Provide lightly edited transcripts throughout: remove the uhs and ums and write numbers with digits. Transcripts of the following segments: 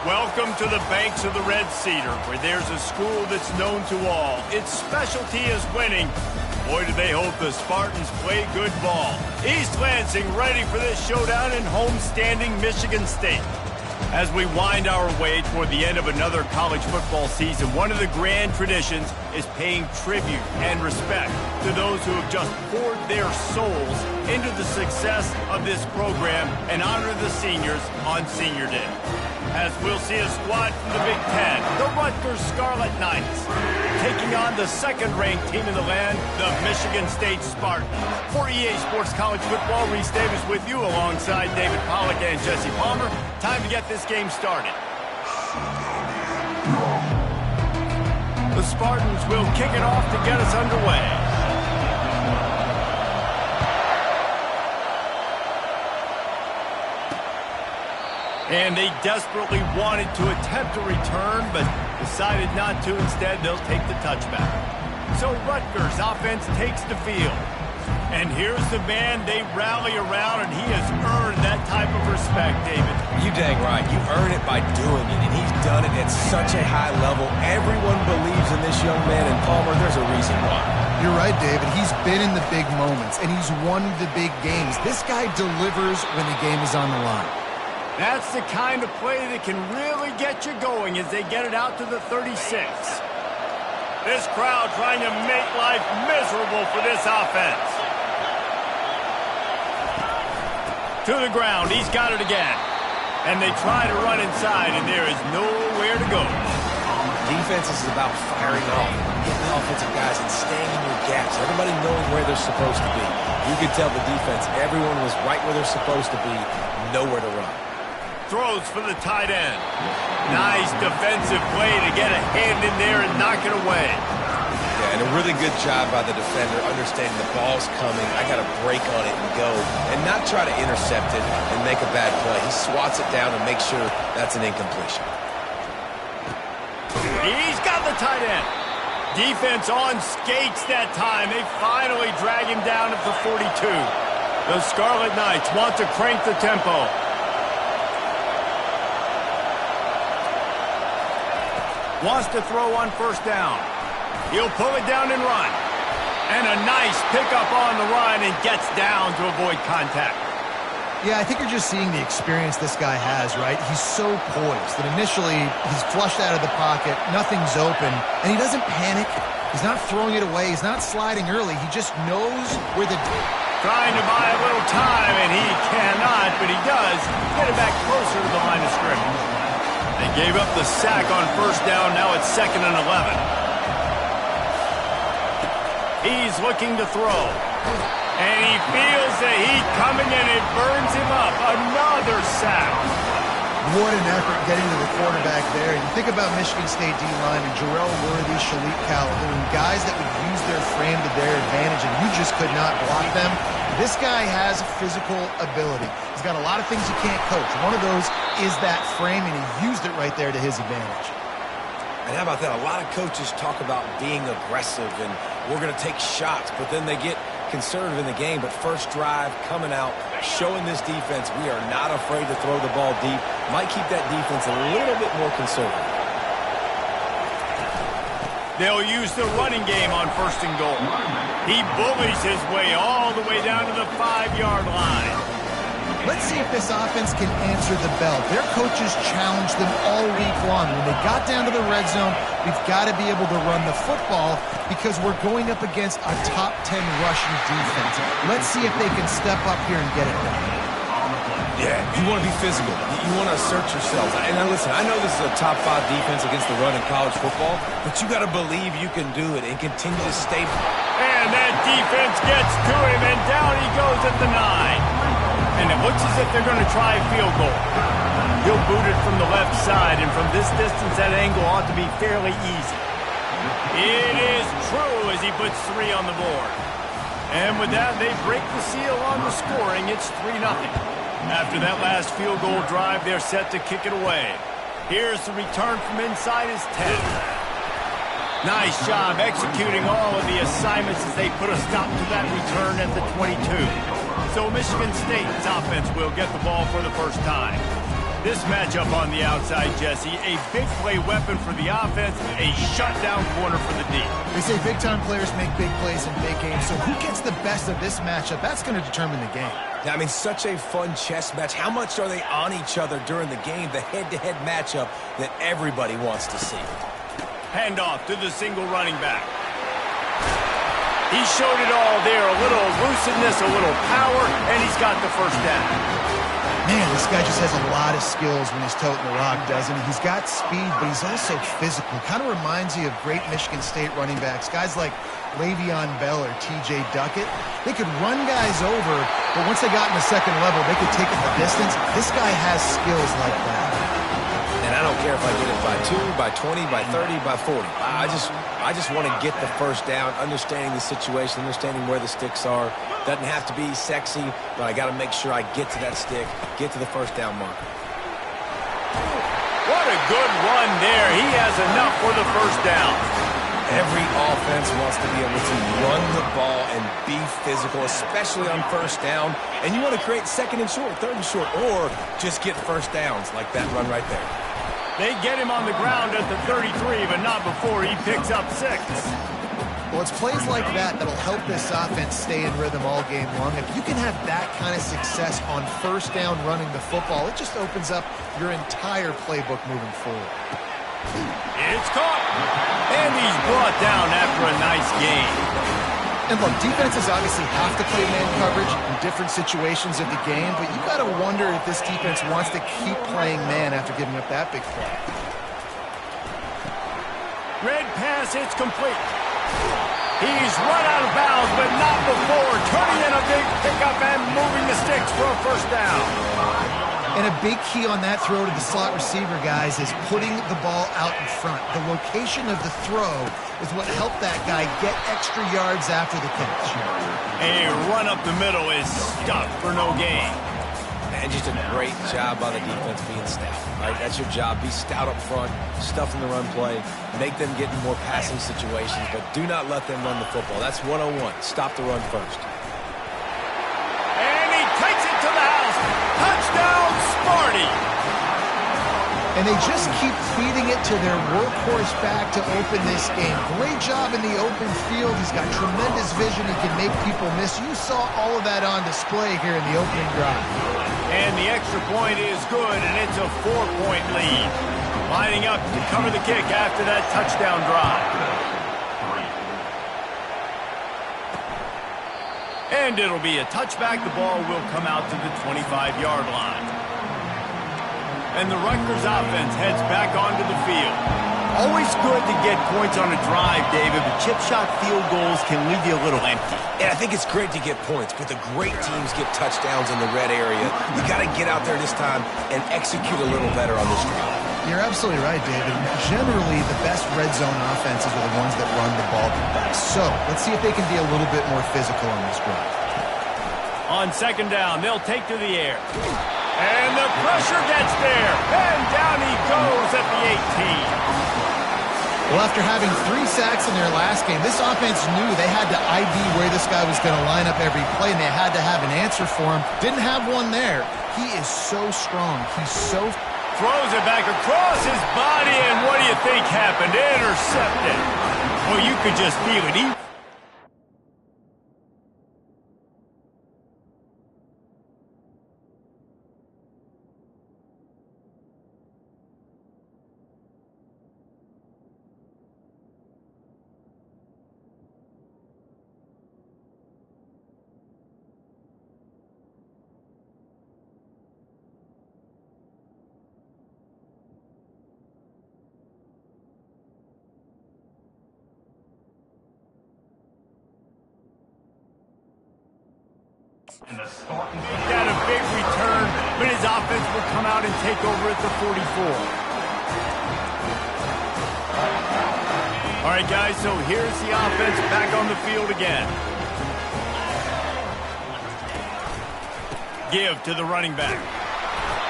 Welcome to the banks of the Red Cedar, where there's a school that's known to all. Its specialty is winning. Boy, do they hope the Spartans play good ball. East Lansing ready for this showdown in homestanding Michigan State. As we wind our way toward the end of another college football season, one of the grand traditions is paying tribute and respect to those who have just poured their souls into the success of this program and honor the seniors on Senior Day. As we'll see a squad from the Big Ten, the Rutgers Scarlet Knights, taking on the second-ranked team in the land, the Michigan State Spartans. For EA Sports College Football, Reese Davis with you alongside David Pollack and Jesse Palmer. Time to get this game started. The Spartans will kick it off to get us underway. And they desperately wanted to attempt a return, but decided not to. Instead, they'll take the touchback. So Rutgers offense takes the field. And here's the man they rally around, and he has earned that type of respect, David. You dang right. You earn it by doing it, and he's done it at such a high level. Everyone believes in this young man, and Palmer, there's a reason why. You're right, David. He's been in the big moments, and he's won the big games. This guy delivers when the game is on the line. That's the kind of play that can really get you going as they get it out to the 36. This crowd trying to make life miserable for this offense. To the ground, he's got it again. And they try to run inside, and there is nowhere to go. Defense is about firing off, getting the offensive guys and staying in your gaps. Everybody knowing where they're supposed to be. You could tell the defense, everyone was right where they're supposed to be, nowhere to run. Throws for the tight end. Nice defensive play to get a hand in there and knock it away. Yeah, and a really good job by the defender, understanding the ball's coming. I got to break on it and go, and not try to intercept it and make a bad play. He swats it down and makes sure that's an incompletion. He's got the tight end. Defense on skates that time. They finally drag him down at the 42. The Scarlet Knights want to crank the tempo. Wants to throw on first down. He'll pull it down and run. And a nice pickup on the run and gets down to avoid contact. Yeah, I think you're just seeing the experience this guy has, right? He's so poised that initially he's flushed out of the pocket, nothing's open, and he doesn't panic. He's not throwing it away. He's not sliding early. He just knows where the... Trying to buy a little time, and he cannot, but he does get it back closer to the line of scrimmage. They gave up the sack on first down. Now it's 2nd and 11. He's looking to throw. And he feels the heat coming, and it burns him up. Another sack. What an effort getting to the quarterback there. You think about Michigan State D-line and Jarrell Worthy, Shalik Calhoun, guys that would use their frame to their advantage, and you just could not block them. This guy has physical ability. He's got a lot of things you can't coach. One of those is that frame, and he used it right there to his advantage. And how about that? A lot of coaches talk about being aggressive and we're going to take shots, but then they get conservative in the game. But first drive, coming out, showing this defense we are not afraid to throw the ball deep. Might keep that defense a little bit more conservative. They'll use the running game on 1st and goal. He bullies his way all the way down to the 5-yard line. Let's see if this offense can answer the bell. Their coaches challenged them all week long. When they got down to the red zone, we've got to be able to run the football because we're going up against a top 10 rushing defense. Let's see if they can step up here and get it done. Yeah, you want to be physical. You want to assert yourself. And now listen, I know this is a top 5 defense against the run in college football, but you got to believe you can do it and continue to stay. And that defense gets to him, and down he goes at the 9. And it looks as if they're going to try a field goal. He'll boot it from the left side, and from this distance, that angle ought to be fairly easy. It is true as he puts 3 on the board. And with that, they break the seal on the scoring. It's 3-0. After that last field goal drive, they're set to kick it away. Here's the return from inside his 10. Nice job executing all of the assignments as they put a stop to that return at the 22. So Michigan State's offense will get the ball for the first time. This matchup on the outside, Jesse, a big play weapon for the offense, a shutdown corner for the D. They say big-time players make big plays in big games, so who gets the best of this matchup? That's going to determine the game. I mean, such a fun chess match. How much are they on each other during the game, the head-to-head matchup that everybody wants to see? Handoff to the single running back. He showed it all there, a little elusiveness, a little power, and he's got the first down. Man, this guy just has a lot of skills when he's toting the rock, doesn't he? He's got speed, but he's also physical. Kind of reminds you of great Michigan State running backs. Guys like Le'Veon Bell or T.J. Duckett. They could run guys over, but once they got in the second level, they could take it the distance. This guy has skills like that. And I don't care if I get it by 2, by 20, by 30, by 40. I just want to get the first down, understanding the situation, understanding where the sticks are. Doesn't have to be sexy, but I got to make sure I get to that stick, get to the first down marker. What a good run there. He has enough for the first down. Every offense wants to be able to run the ball and be physical, especially on first down. And you want to create second and short, third and short, or just get first downs like that run right there. They get him on the ground at the 33, but not before he picks up 6. Well, it's plays like that that'll help this offense stay in rhythm all game long. If you can have that kind of success on first down running the football, it just opens up your entire playbook moving forward. It's caught. And he's brought down after a nice gain. And look, defenses obviously have to play man coverage in different situations of the game, but you got to wonder if this defense wants to keep playing man after giving up that big play. Red pass, it's complete. He's run out of bounds, but not before turning in a big pickup and moving the sticks for a first down. And a big key on that throw to the slot receiver, guys, is putting the ball out in front. The location of the throw is what helped that guy get extra yards after the catch. A run up the middle is stuck for no gain. And just a great job by the defense being stout. Right? That's your job. Be stout up front, stuff in the run play, make them get in more passing situations, but do not let them run the football. That's 101. Stop the run first. And he takes it to the house. Touchdown, Sparty. And they just keep feeding it to their workhorse back to open this game. Great job in the open field. He's got tremendous vision. He can make people miss. You saw all of that on display here in the opening drive. And the extra point is good, and it's a 4-point lead. Lining up to cover the kick after that touchdown drive. And it'll be a touchback. The ball will come out to the 25-yard line. And the Rutgers offense heads back onto the field. Always good to get points on a drive, David, but chip shot field goals can leave you a little empty. And I think it's great to get points, but the great teams get touchdowns in the red area. You got to get out there this time and execute a little better on this drive. You're absolutely right, David. Generally, the best red zone offenses are the ones that run the ball the best. So let's see if they can be a little bit more physical on this drive. On second down, they'll take to the air. And the pressure gets there. And down he goes at the 18. Well, after having 3 sacks in their last game, this offense knew they had to ID where this guy was going to line up every play, and they had to have an answer for him. Didn't have one there. He is so strong. He's so... Throws it back across his body, and what do you think happened? Intercepted. Well, you could just feel it. Got a big return, but his offense will come out and take over at the 44. All right, guys, so here's the offense back on the field again. Give to the running back.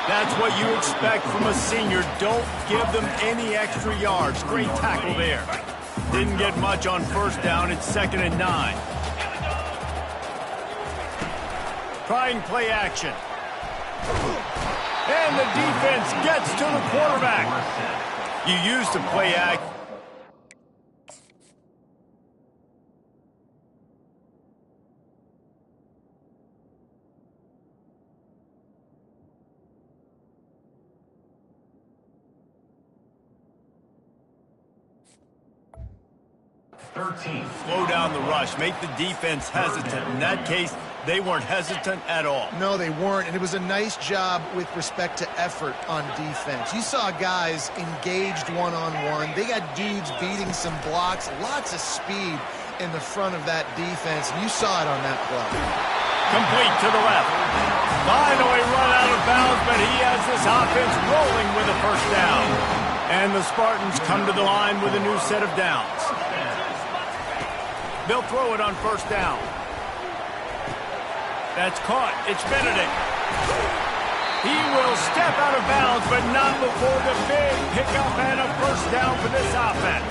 That's what you expect from a senior. Don't give them any extra yards. Great tackle there. Didn't get much on first down. It's 2nd and 9. Trying play action. And the defense gets to the quarterback. You used to play act. Slow down the rush, make the defense hesitant. In that case, they weren't hesitant at all. No, they weren't, and it was a nice job with respect to effort on defense. You saw guys engaged one-on-one. They got dudes beating some blocks, lots of speed in the front of that defense, and you saw it on that play. Complete to the left. Finally run out of bounds, but he has this offense rolling with a first down. And the Spartans come to the line with a new set of downs. They'll throw it on first down. That's caught. It's Benedict. He will step out of bounds, but not before the big pickup and a first down for this offense.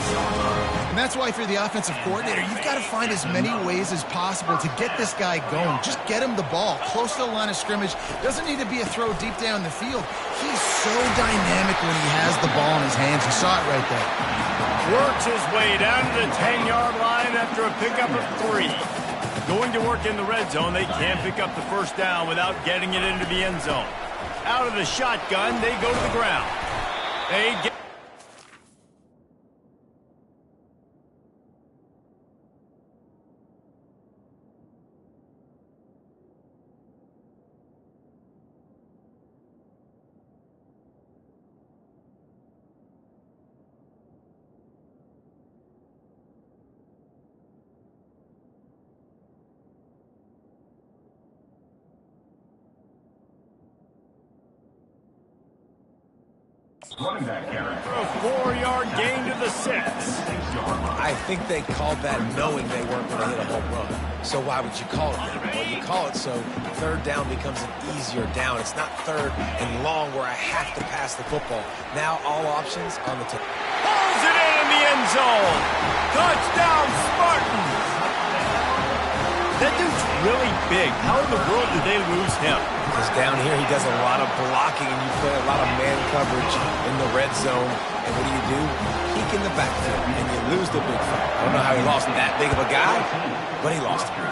And that's why if you're the offensive coordinator, you've got to find as many ways as possible to get this guy going. Just get him the ball close to the line of scrimmage. Doesn't need to be a throw deep down the field. He's so dynamic when he has the ball in his hands. You saw it right there. Works his way down to the 10-yard line after a pickup of 3. Going to work in the red zone, they can't pick up the first down without getting it into the end zone. Out of the shotgun, they go to the ground. They get... Running back carry. A 4-yard gain to the 6. I think they called that knowing they weren't going to hit a home run. So why would you call it that? Well, you call it so third down becomes an easier down. It's not third and long where I have to pass the football. Now all options on the table. Pulls it in the end zone. Touchdown, Spartans. That dude's really big. How in the world did they lose him? Because down here he does a lot of blocking and you play a lot of man coverage in the red zone. And what do? Peek in the backfield and you lose the big fight. I don't know how he lost that big of a guy, but he lost him.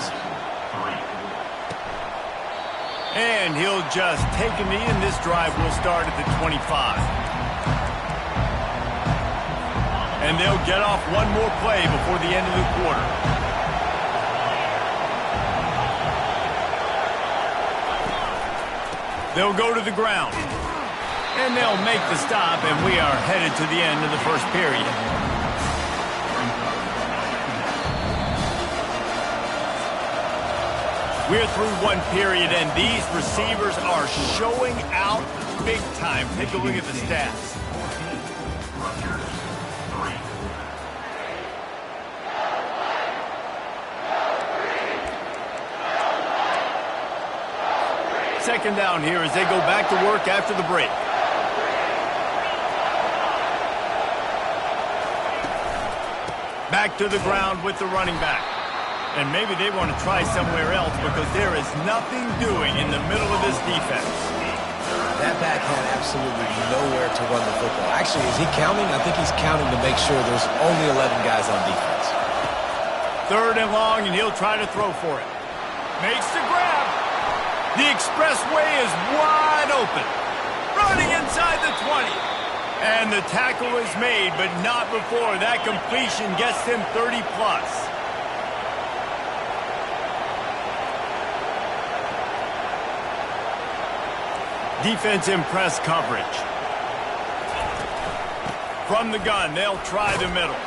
And he'll just take a knee, and this drive will start at the 25. And they'll get off one more play before the end of the quarter. They'll go to the ground. And they'll make the stop, and we are headed to the end of the first period. We're through one period, and these receivers are showing out big time. Take a look at the stats. Second down here as they go back to work after the break. Back to the ground with the running back. And maybe they want to try somewhere else because there is nothing doing in the middle of this defense. That back had absolutely nowhere to run the football. Actually, is he counting? I think he's counting to make sure there's only 11 guys on defense. Third and long, and he'll try to throw for it. Makes the grab. The expressway is wide open. Running inside the 20. And the tackle is made, but not before that completion gets them 30-plus. Defense in press coverage. From the gun, they'll try the middle.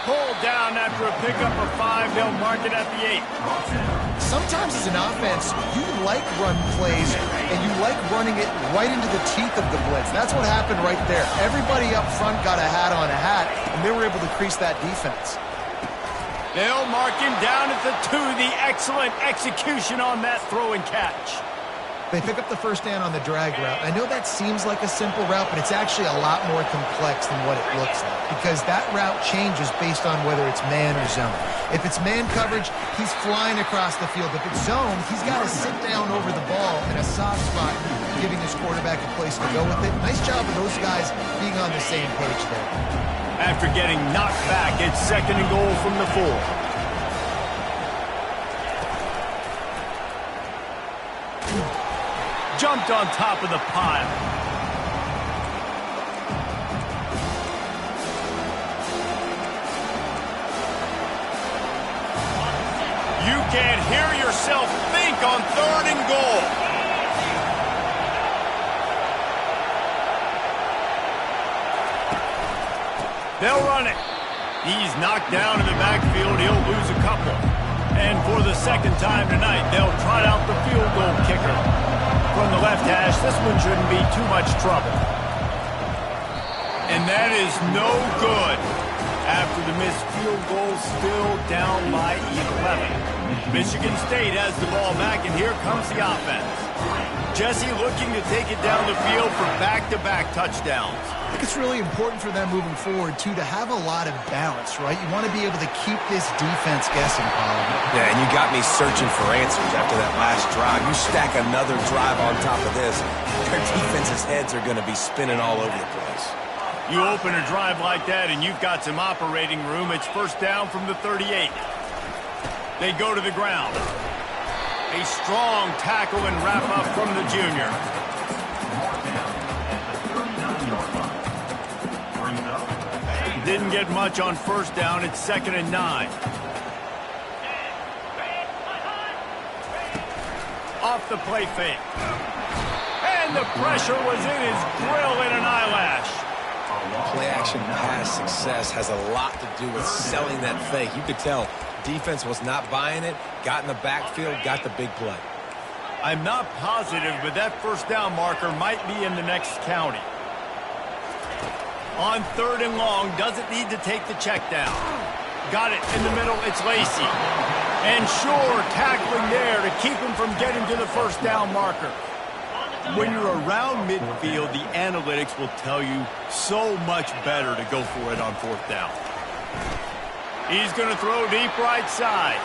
Pulled down after a pickup of 5. They'll mark it at the 8. Sometimes as an offense, you like run plays, and you like running it right into the teeth of the blitz. That's what happened right there. Everybody up front got a hat on a hat, and they were able to crease that defense. They'll mark him down at the 2. The excellent execution on that throw and catch. They pick up the first down on the drag route. I know that seems like a simple route, but it's actually a lot more complex than what it looks like because that route changes based on whether it's man or zone. If it's man coverage, he's flying across the field. If it's zone, he's got to sit down over the ball in a soft spot giving his quarterback a place to go with it. Nice job of those guys being on the same page there. After getting knocked back, it's 2nd and goal from the 4. Jumped on top of the pile. You can't hear yourself think on 3rd and goal. They'll run it. He's knocked down in the backfield. He'll lose a couple. And for the 2nd time tonight, they'll trot out the field goal kicker. From the left hash, this one shouldn't be too much trouble. And that is no good. After the missed field goal, still down by 11. Michigan State has the ball back, and here comes the offense. Jesse looking to take it down the field for back-to-back touchdowns. I think it's really important for them moving forward, too, to have a lot of balance, right? You want to be able to keep this defense guessing, Colin. Yeah, and you got me searching for answers after that last drive. You stack another drive on top of this, their defense's heads are going to be spinning all over the place. You open a drive like that, and you've got some operating room. It's 1st down from the 38. They go to the ground. A strong tackle and wrap-up from the junior. Didn't get much on 1st down. It's 2nd and 9. Off the play fake. And the pressure was in his grill in an eyelash. Play-action pass success has a lot to do with selling that fake. You could tell defense was not buying it, got in the backfield, got the big play. I'm not positive, but that 1st down marker might be in the next county. On 3rd and long, doesn't need to take the check down. Got it in the middle, it's Lacey. And sure, tackling there to keep him from getting to the 1st down marker. When you're around midfield, the analytics will tell you so much better to go for it on 4th down. He's going to throw deep right side.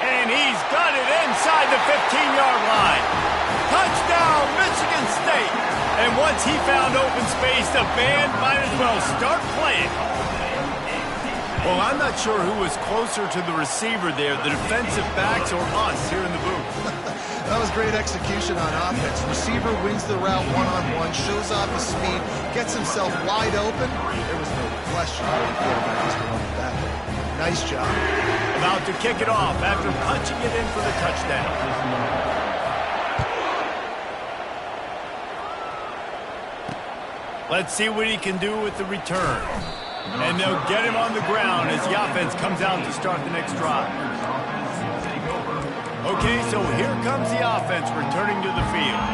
And he's got it inside the 15-yard line. Touchdown, Michigan State. And once he found open space, the band might as well start playing. Well, I'm not sure who was closer to the receiver there, the defensive backs or us here in the booth. That was great execution on offense. Receiver wins the route one-on-one, shows off his speed, gets himself wide open. There was no question who the quarterback was going with that. Nice job. About to kick it off after punching it in for the touchdown. Let's see what he can do with the return. And they'll get him on the ground as the offense comes out to start the next drive. Okay, so here comes the offense returning to the field.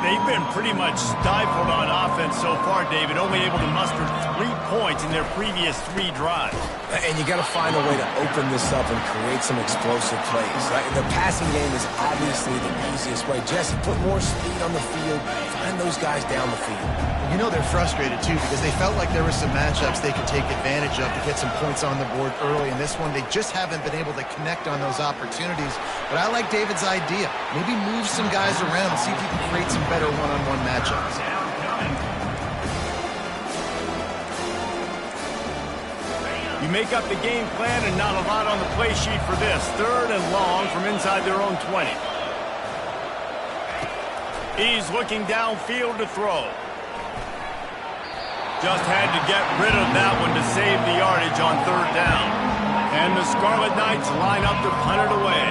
They've been pretty much stifled on offense so far, David, only able to muster 3 points in their previous 3 drives. And you got to find a way to open this up and create some explosive plays. Right? The passing game is obviously the easiest way. Jesse, put more speed on the field. Find those guys down the field. You know they're frustrated, too, because they felt like there were some matchups they could take advantage of to get some points on the board early. In this one, they just haven't been able to connect on those opportunities. But I like David's idea. Maybe move some guys around and see if you can create some better one-on-one matchups. You make up the game plan and not a lot on the play sheet for this. 3rd and long from inside their own 20. He's looking downfield to throw. Just had to get rid of that one to save the yardage on 3rd down. And the Scarlet Knights line up to punt it away.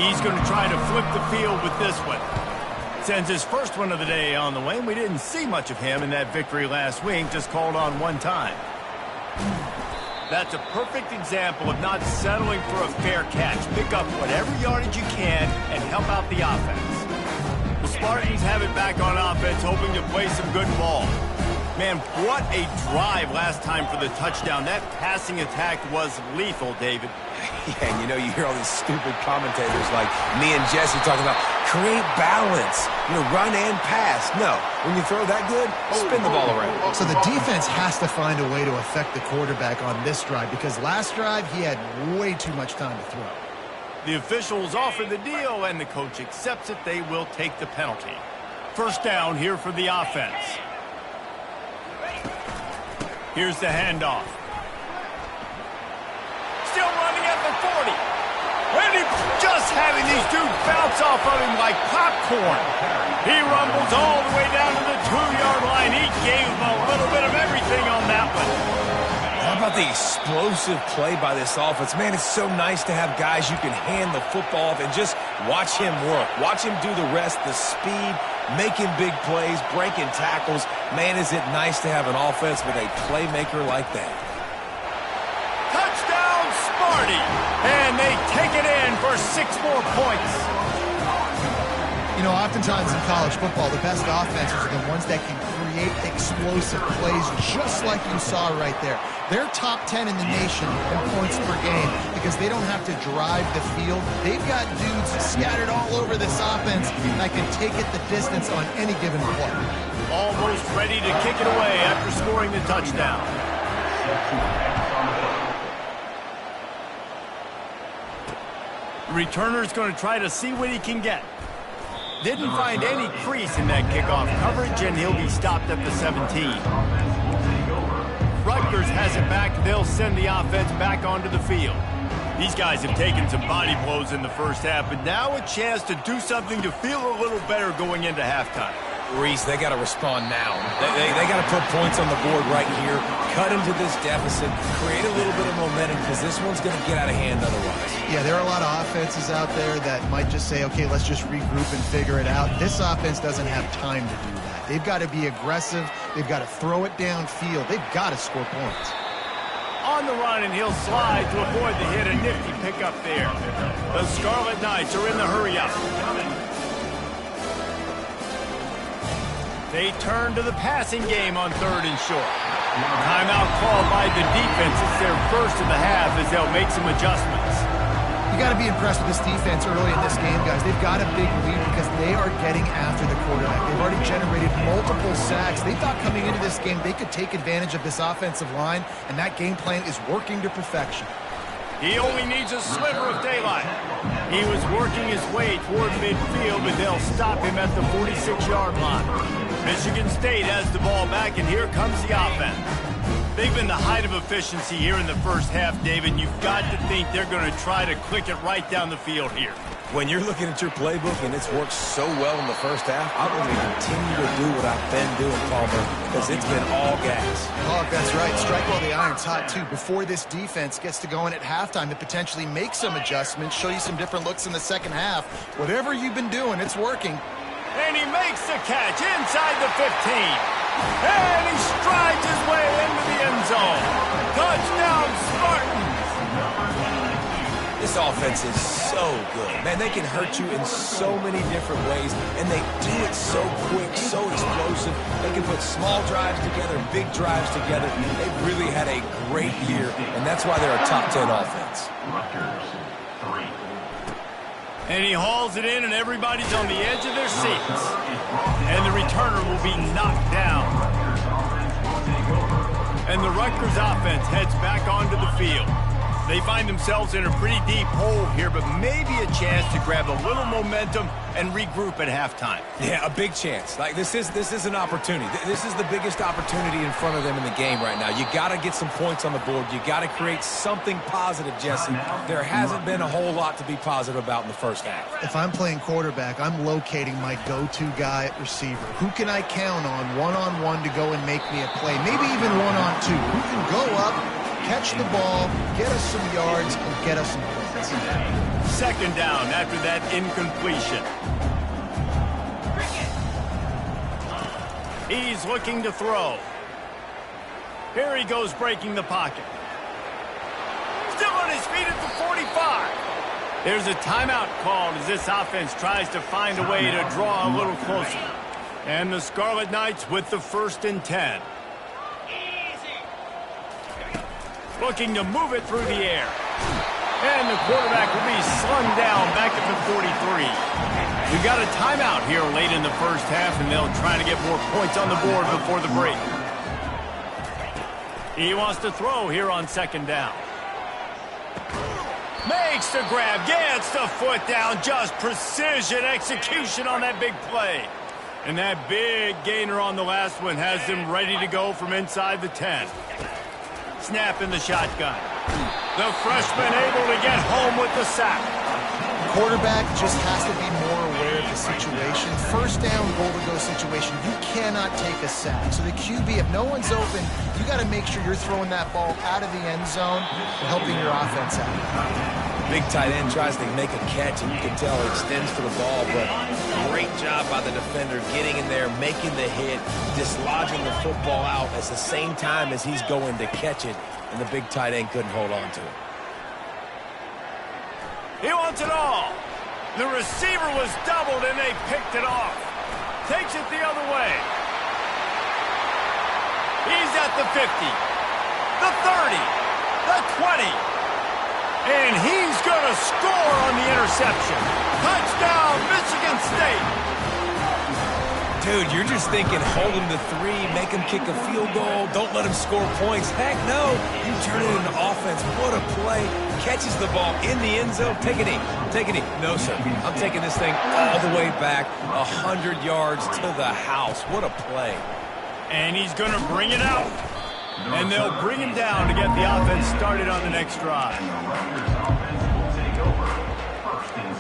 He's going to try to flip the field with this one. Sends his first one of the day on the way. We didn't see much of him in that victory last week, just called on 1 time. That's a perfect example of not settling for a fair catch. Pick up whatever yardage you can and help out the offense. The Spartans have it back on offense, hoping to play some good ball. Man, what a drive last time for the touchdown. That passing attack was lethal, David. Yeah, and you know, you hear all these stupid commentators like me and Jesse talking about create balance, run and pass. No, when you throw that good, spin the ball around. So the defense has to find a way to affect the quarterback on this drive because last drive he had way too much time to throw. The officials offer the deal, and the coach accepts it. They will take the penalty. First down here for the offense. Here's the handoff. Still running at the 40. And he's just having these dudes bounce off of him like popcorn. He rumbles all the way down to the 2-yard line. He gave him a little bit of everything on that one. How about the explosive play by this offense? Man, it's so nice to have guys you can hand the football off and just watch him work. Watch him do the rest, the speed, making big plays, breaking tackles. Man, is it nice to have an offense with a playmaker like that. Touchdown, Sparty! And they take it in for 6 more points. You know, oftentimes in college football, the best offenses are the ones that can create explosive plays just like you saw right there. They're top 10 in the nation in points per game because they don't have to drive the field. They've got dudes scattered all over this offense that can take it the distance on any given play. Almost ready to kick it away after scoring the touchdown. The returner's going to try to see what he can get. Didn't find any crease in that kickoff coverage, and he'll be stopped at the 17. Rutgers has it back. They'll send the offense back onto the field. These guys have taken some body blows in the first half, but now a chance to do something to feel a little better going into halftime. Reese, they got to respond now. They got to put points on the board right here, cut into this deficit, create a little bit of momentum because this one's going to get out of hand otherwise. Yeah, there are a lot of offenses out there that might just say, okay, let's just regroup and figure it out. This offense doesn't have time to do that. They've got to be aggressive. They've got to throw it downfield. They've got to score points. On the run, and he'll slide to avoid the hit. A nifty pickup there. The Scarlet Knights are in the hurry-up. They turn to the passing game on 3rd and short. Timeout called by the defense. It's their first of the half as they'll make some adjustments. You got to be impressed with this defense early in this game, guys. They've got a big lead because they are getting after the quarterback. They've already generated multiple sacks. They thought coming into this game they could take advantage of this offensive line, and that game plan is working to perfection. He only needs a sliver of daylight. He was working his way toward midfield, but they'll stop him at the 46-yard line. Michigan State has the ball back, and here comes the offense. They've been the height of efficiency here in the first half, David. You've got to think they're going to try to click it right down the field here. When you're looking at your playbook and it's worked so well in the first half, I'm going to continue to do what I've been doing, Palmer, because it's been all gas. Oh, that's right. Strike while the iron's hot, too. Before this defense gets to going at halftime to potentially make some adjustments, show you some different looks in the second half. Whatever you've been doing, it's working. And he makes the catch inside the 15. And he strides his way into the end zone. Touchdown, Spartans. This offense is so good. Man, they can hurt you in so many different ways, and they do it so quick, so explosive. They can put small drives together, big drives together. They've really had a great year, and that's why they're a top 10 offense. And he hauls it in, and everybody's on the edge of their seats. And the returner will be knocked down. And the Rutgers offense heads back onto the field. They find themselves in a pretty deep hole here, but maybe a chance to grab a little momentum and regroup at halftime. Yeah, a big chance. Like this is an opportunity. This is the biggest opportunity in front of them in the game right now. You got to get some points on the board. You got to create something positive, Jesse. There hasn't been a whole lot to be positive about in the first half. If I'm playing quarterback, I'm locating my go-to guy at receiver. Who can I count on one-on-one to go and make me a play? Maybe even one-on-two. Who can go up, catch the ball, get us some yards, and get us some points. Second down after that incompletion. He's looking to throw. Here he goes breaking the pocket. Still on his feet at the 45. There's a timeout called as this offense tries to find a way to draw a little closer. And the Scarlet Knights with the 1st and 10. Looking to move it through the air. And the quarterback will be slung down back at the 43. We've got a timeout here late in the first half, and they'll try to get more points on the board before the break. He wants to throw here on 2nd down. Makes the grab, gets the foot down, just precision execution on that big play. And that big gainer on the last one has him ready to go from inside the 10. Snap in the shotgun. The freshman able to get home with the sack. Quarterback just has to be more aware of the situation. First down, goal-to-go situation, you cannot take a sack. So the QB, if no one's open, you got to make sure you're throwing that ball out of the end zone and helping your offense out. Big tight end tries to make a catch, and you can tell he extends for the ball, but great job by the defender getting in there, making the hit, dislodging the football out at the same time as he's going to catch it, and the big tight end couldn't hold on to it. He wants it all. The receiver was doubled, and they picked it off. Takes it the other way. He's at the 50, the 30, the 20. And he's going to score on the interception. Touchdown, Michigan State. Dude, you're just thinking hold him to 3, make him kick a field goal, don't let him score points. Heck no, you turn it into offense. What a play. Catches the ball in the end zone. Take a knee. Take a knee. No, sir. I'm taking this thing all the way back 100 yards to the house. What a play. And he's going to bring it out. And they'll bring him down to get the offense started on the next drive. And the Rutgers offense will take over. 1st and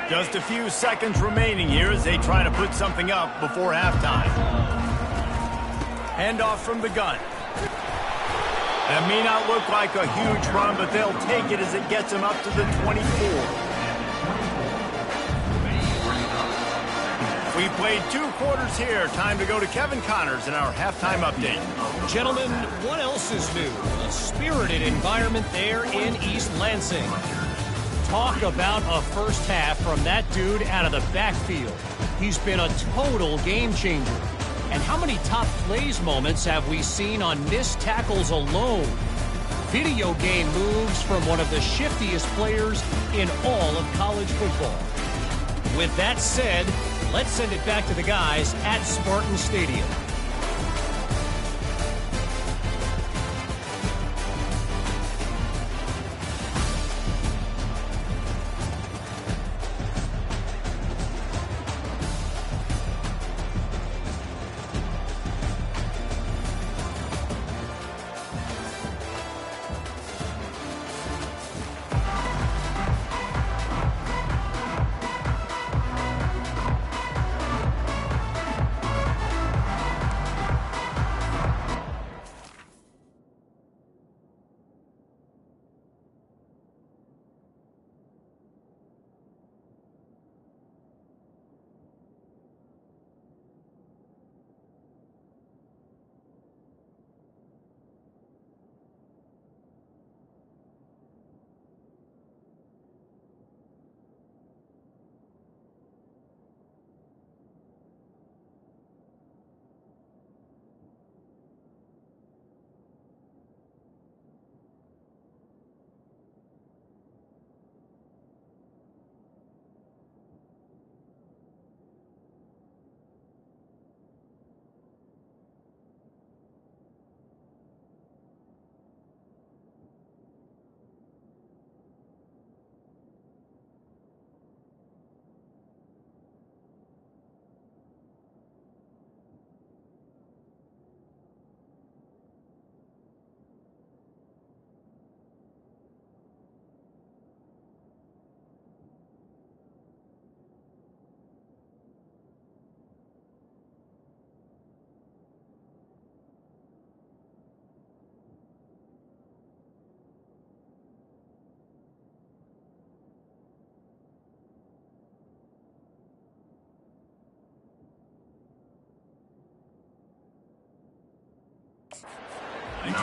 10. Just a few seconds remaining here as they try to put something up before halftime. Handoff from the gun. That may not look like a huge run, but they'll take it as it gets them up to the 24. We played 2 quarters here. Time to go to Kevin Connors in our halftime update. Gentlemen, what else is new? A spirited environment there in East Lansing. Talk about a first half from that dude out of the backfield. He's been a total game changer. And how many top plays moments have we seen on missed tackles alone? Video game moves from one of the shiftiest players in all of college football. With that said, let's send it back to the guys at Spartan Stadium.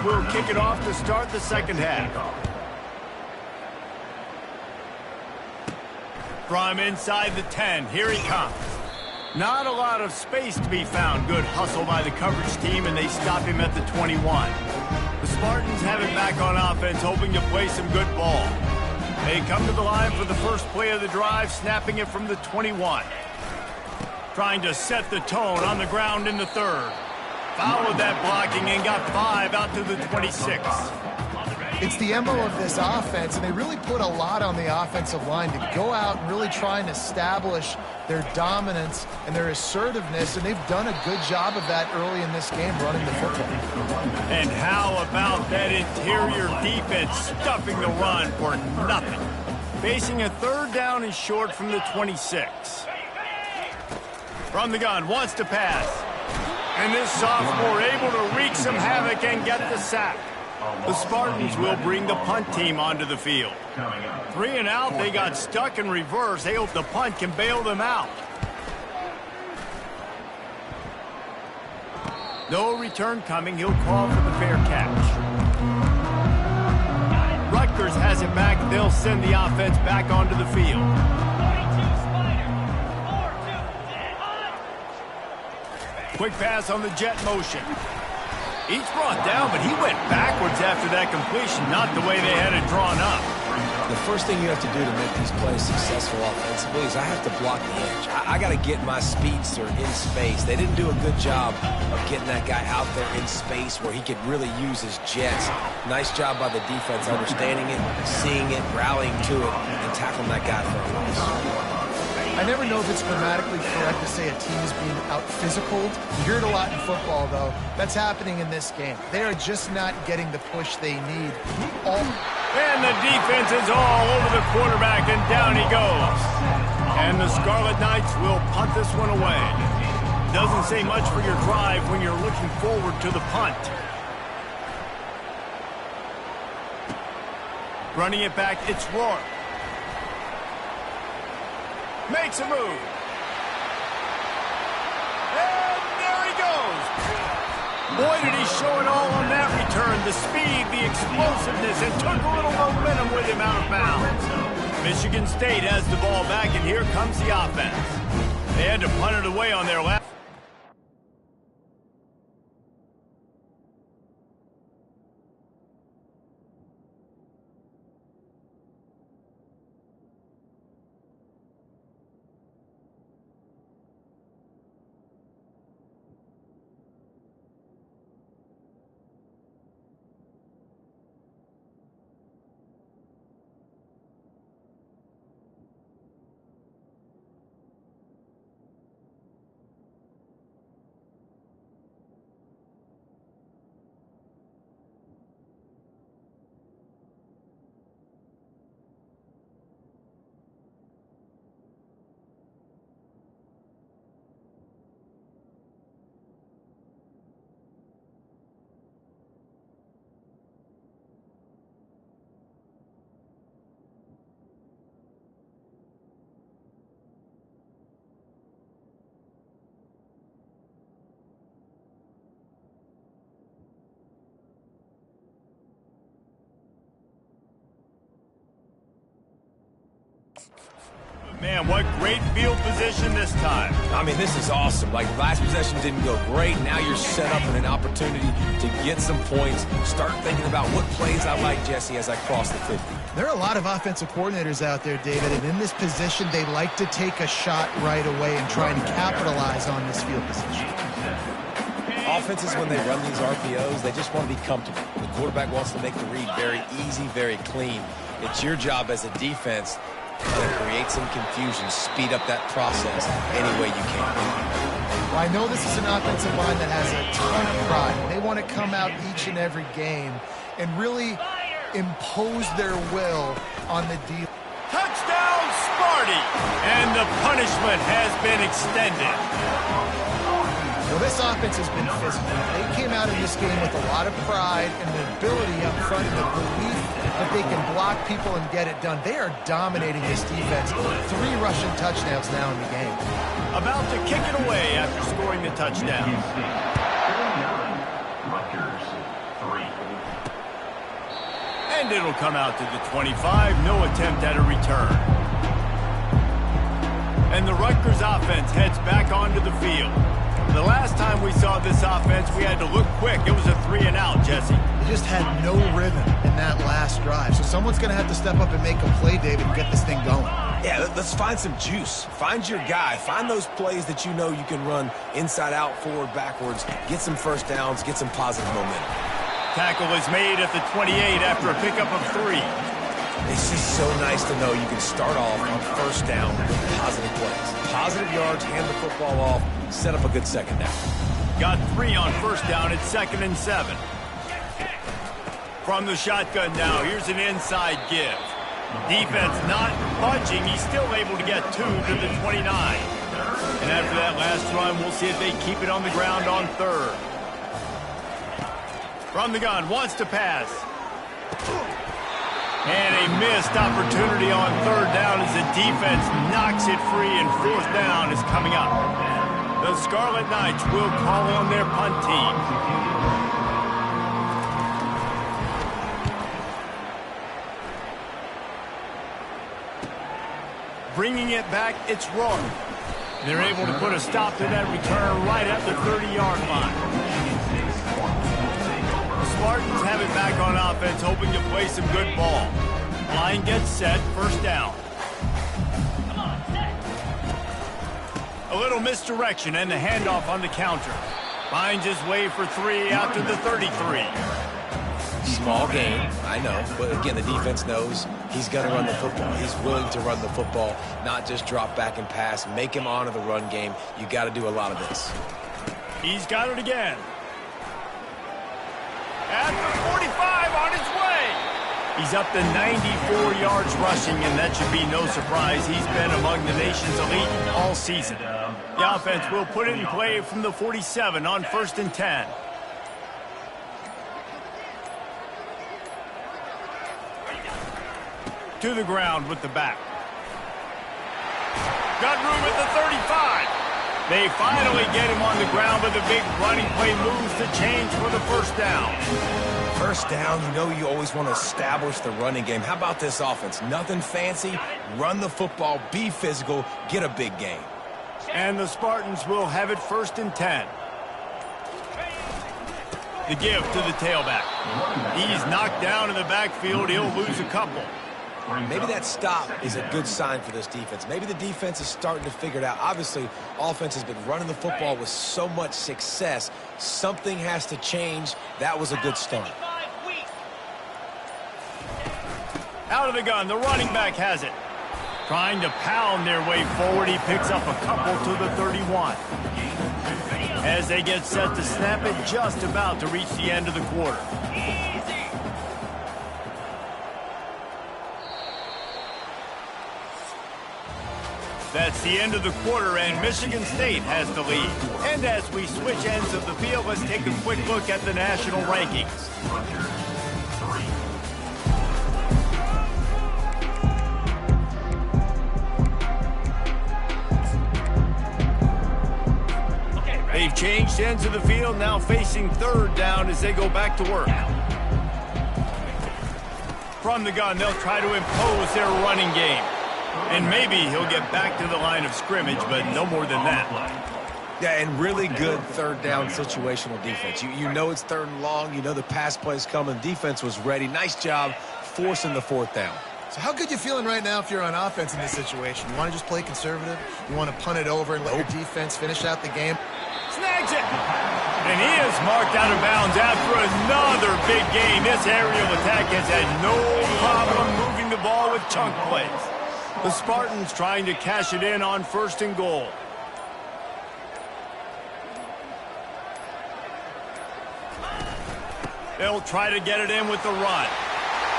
We'll kick it off to start the second half. From inside the 10, here he comes. Not a lot of space to be found. Good hustle by the coverage team, and they stop him at the 21. The Spartans have it back on offense, hoping to play some good ball. They come to the line for the first play of the drive, snapping it from the 21. Trying to set the tone on the ground in the third. Followed that blocking and got 5 out to the 26. It's the MO of this offense, and they really put a lot on the offensive line to go out and really try and establish their dominance and their assertiveness, and they've done a good job of that early in this game running the football. And how about that interior defense stuffing the run for nothing? Facing a 3rd down and short from the 26. From the gun, wants to pass. And this sophomore able to wreak some havoc and get the sack. The Spartans will bring the punt team onto the field. 3 and out, they got stuck in reverse. They hope the punt can bail them out. No return coming. He'll call for the fair catch. Rutgers has it back. They'll send the offense back onto the field. Quick pass on the jet motion. Each brought down, but he went backwards after that completion, not the way they had it drawn up. The first thing you have to do to make these plays successful offensively is I have to block the edge. I got to get my speedster in space. They didn't do a good job of getting that guy out there in space where he could really use his jets. Nice job by the defense understanding it, seeing it, rallying to it, and tackling that guy for a loss. I never know if it's grammatically correct to say a team is being out-physicaled. You hear it a lot in football, though. That's happening in this game. They are just not getting the push they need. And the defense is all over the quarterback, and down he goes. And the Scarlet Knights will punt this one away. Doesn't say much for your drive when you're looking forward to the punt. Running it back, it's Rourke. Makes a move. And there he goes. Boy, did he show it all on that return. The speed, the explosiveness, and took a little momentum with him out of bounds. Michigan State has the ball back, and here comes the offense. They had to punt it away on their left. Man, what great field position this time. I mean, this is awesome. Like, last possession didn't go great. Now you're set up with an opportunity to get some points. Start thinking about what plays I like, Jesse, as I cross the 50. There are a lot of offensive coordinators out there, David, and in this position, they like to take a shot right away and try and capitalize on this field position. Offenses, when they run these RPOs, they just want to be comfortable. The quarterback wants to make the read very easy, very clean. It's your job as a defense to create some confusion, speed up that process any way you can. Well, I know this is an offensive line that has a ton of pride. They want to come out each and every game and really impose their will on the defense. Touchdown, Sparty! And the punishment has been extended. Well, this offense has been physical. They came out in this game with a lot of pride and the ability up front and the belief that they can block people and get it done. They are dominating this defense. 3 rushing touchdowns now in the game. About to kick it away after scoring the touchdown. Rutgers, 3. And it'll come out to the 25. No attempt at a return. And the Rutgers offense heads back onto the field. The last time we saw this offense, we had to look quick. It was a 3 and out, Jesse. They just had no rhythm in that last drive. So someone's going to have to step up and make a play, David, and get this thing going. Yeah, let's find some juice. Find your guy. Find those plays that you know you can run inside out, forward, backwards. Get some first downs. Get some positive momentum. tackle is made at the 28 after a pickup of 3. It's just so nice to know you can start off on first down with positive plays. Positive yards, hand the football off, set up a good second down. Got 3 on first down at 2nd and 7. From the shotgun now, here's an inside give. Defense not budging. He's still able to get 2 to the 29. And after that last run, we'll see if they keep it on the ground on 3rd. From the gun, wants to pass. And a missed opportunity on 3rd down as the defense knocks it free, and 4th down is coming up. The Scarlet Knights will call on their punt team. Bringing it back, it's Roy. They're able to put a stop to that return right at the 30-yard line. The Spartans have it back on offense, hoping to play some good ball. Line gets set, first down. A little misdirection and the handoff on the counter. Finds his way for 3 out to the 33. Small game, I know, but again, the defense knows he's going to run the football. He's willing to run the football, not just drop back and pass, make him honor the run game. You got to do a lot of this. He's got it again. At the 45, on his way. He's up to 94 yards rushing, and that should be no surprise. He's been among the nation's elite all season. The offense will put it in play from the 47 on 1st and 10. To the ground with the back. Got room at the 35. They finally get him on the ground, but the big running play moves the change for the first down. First down, you know you always want to establish the running game. How about this offense? Nothing fancy. Run the football, be physical, get a big gain. And the Spartans will have it 1st and 10. The give to the tailback. He's knocked down in the backfield. He'll lose a couple. Maybe that stop is a good sign for this defense. Maybe the defense is starting to figure it out. Obviously, offense has been running the football with so much success. Something has to change. That was a good start. Out of the gun, the running back has it. Trying to pound their way forward, he picks up a couple to the 31. As they get set to snap it, just about to reach the end of the quarter. That's the end of the quarter, and Michigan State has the lead. And as we switch ends of the field, let's take a quick look at the national rankings. They've changed ends of the field, now facing 3rd down as they go back to work. From the gun, they'll try to impose their running game. And maybe he'll get back to the line of scrimmage, but no more than that. Yeah, and really good 3rd down situational defense. You know it's 3rd and long. You know the pass play's coming. Defense was ready. Nice job forcing the 4th down. So how good you feeling right now if you're on offense in this situation? You want to just play conservative? You want to punt it over and let your defense finish out the game? Snags it! And he is marked out of bounds after another big gain. This aerial attack has had no problem moving the ball with chunk plays. The Spartans trying to cash it in on 1st and goal. They'll try to get it in with the run.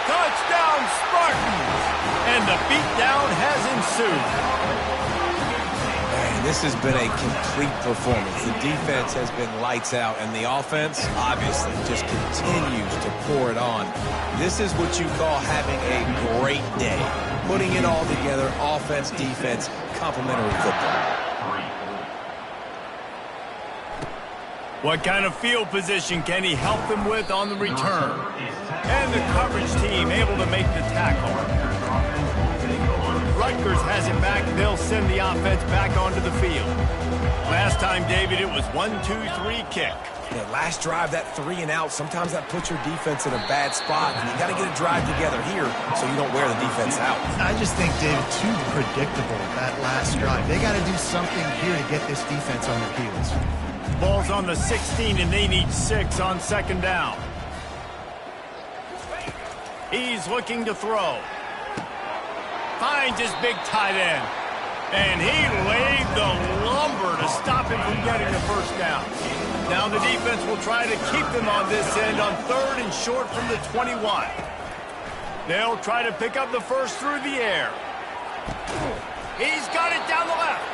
Touchdown, Spartans! And the beatdown has ensued. Man, this has been a complete performance. The defense has been lights out, and the offense, obviously, just continues to pour it on. This is what you call having a great day. Putting it all together, offense, defense, complementary football. What kind of field position can he help them with on the return? And the coverage team able to make the tackle. Rutgers has it back. They'll send the offense back onto the field. Last time, David, it was 1-2-3 kick. Yeah, last drive, that 3 and out, sometimes that puts your defense in a bad spot. And you got to get a drive together here so you don't wear the defense out. I just think, David, too predictable, that last drive. They got to do something here to get this defense on their heels. Ball's on the 16, and they need 6 on 2nd down. He's looking to throw. Finds his big tight end. And he laid the lumber to stop him from getting the first down. Now the defense will try to keep them on this end on 3rd and short from the 21. They'll try to pick up the first through the air. He's got it down the left.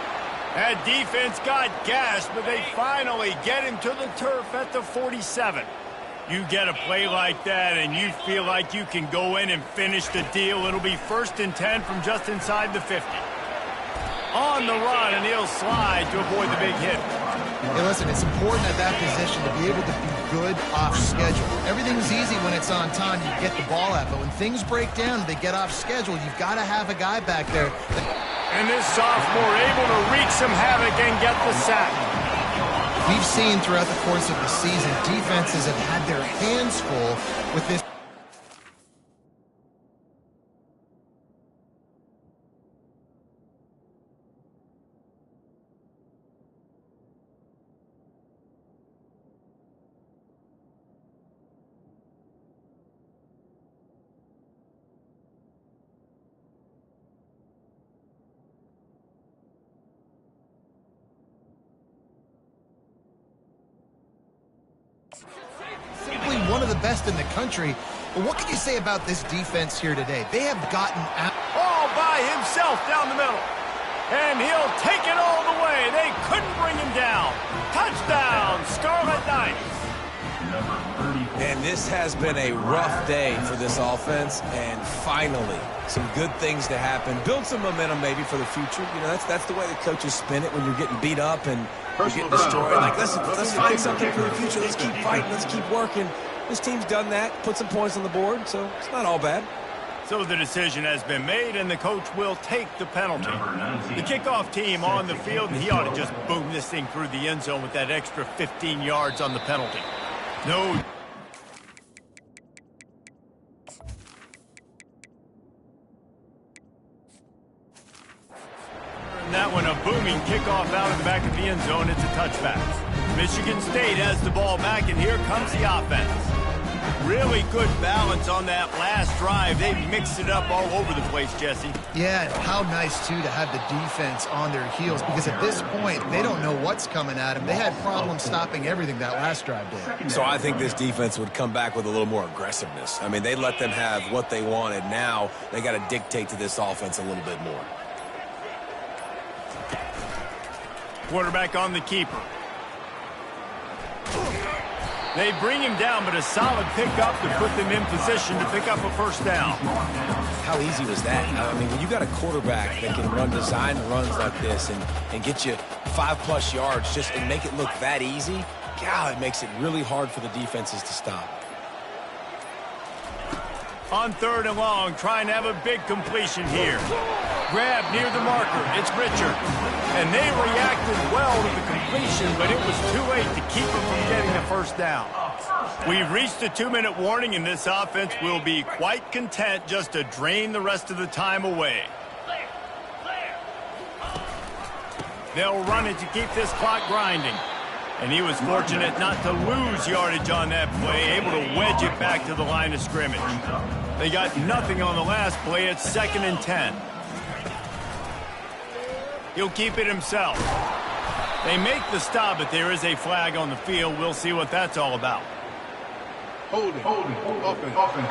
That defense got gashed, but they finally get him to the turf at the 47. You get a play like that, and you feel like you can go in and finish the deal. It'll be 1st and 10 from just inside the 50. On the run, and he'll slide to avoid the big hit. Hey, listen, it's important at that position to be able to be good off schedule. Everything's easy when it's on time, you get the ball out. But when things break down, they get off schedule, you've got to have a guy back there. And this sophomore able to wreak some havoc and get the sack. We've seen throughout the course of the season, defenses have had their hands full with this. Simply one of the best in the country. But what can you say about this defense here today? They have gotten out All by himself down the middle. And he'll take it all the way. They couldn't bring him down. Touchdown, Scarlet Knights. And this has been a rough day for this offense, and finally some good things to happen. Build some momentum maybe for the future. You know, that's the way the coaches spin it when you're getting beat up and you're getting destroyed. Like, listen, let's find something for the future. Let's keep fighting. Let's keep working. This team's done that, put some points on the board, so it's not all bad. So the decision has been made, and the coach will take the penalty. The kickoff team on the field, and he ought to just boom this thing through the end zone with that extra 15 yards on the penalty. No. And that one, a booming kickoff out of the back of the end zone. It's a touchback. Michigan State has the ball back, and here comes the offense. Really good balance on that last drive. They mixed it up all over the place, Jesse. Yeah, and how nice, too, to have the defense on their heels, because at this point, they don't know what's coming at them. They had problems stopping everything that last drive did. So I think this defense would come back with a little more aggressiveness. I mean, they let them have what they wanted. Now they got to dictate to this offense a little bit more. Quarterback on the keeper. They bring him down, but a solid pickup to put them in position to pick up a first down. How easy was that? I mean, when you got a quarterback that can run design runs like this and get you 5+ yards just and make it look that easy, God, it makes it really hard for the defenses to stop. On 3rd and long, trying to have a big completion here. Grab near the marker. It's Richard. And they reacted well to the completion, but it was too late to keep them from getting the first down. We've reached the 2-minute warning, and this offense will be quite content just to drain the rest of the time away. They'll run it to keep this clock grinding. And he was fortunate not to lose yardage on that play, able to wedge it back to the line of scrimmage. They got nothing on the last play. It's 2nd and 10. He'll keep it himself. They make the stop, but there is a flag on the field. We'll see what that's all about. Hold it, open.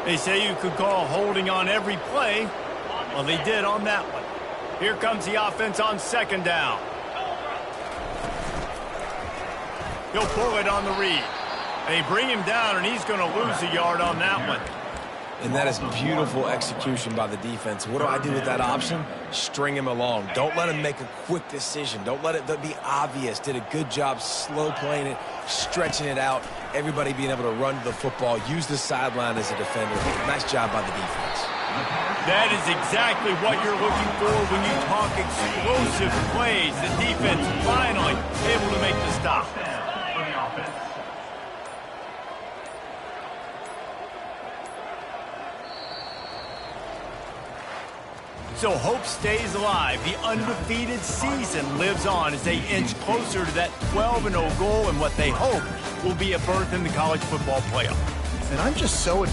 They say you could call holding on every play. Well, they did on that one. Here comes the offense on 2nd down. He'll pull it on the read. They bring him down, and he's going to lose a yard on that one. And that is beautiful execution by the defense. What do I do with that option? String him along. Don't let him make a quick decision. Don't let it be obvious. Did a good job slow playing it, stretching it out, everybody being able to run to the football, use the sideline as a defender. Nice job by the defense. That is exactly what you're looking for when you talk explosive plays. The defense finally able to make the stop. So hope stays alive. The undefeated season lives on as they inch closer to that 12-0 goal and what they hope will be a berth in the college football playoff. And I'm just so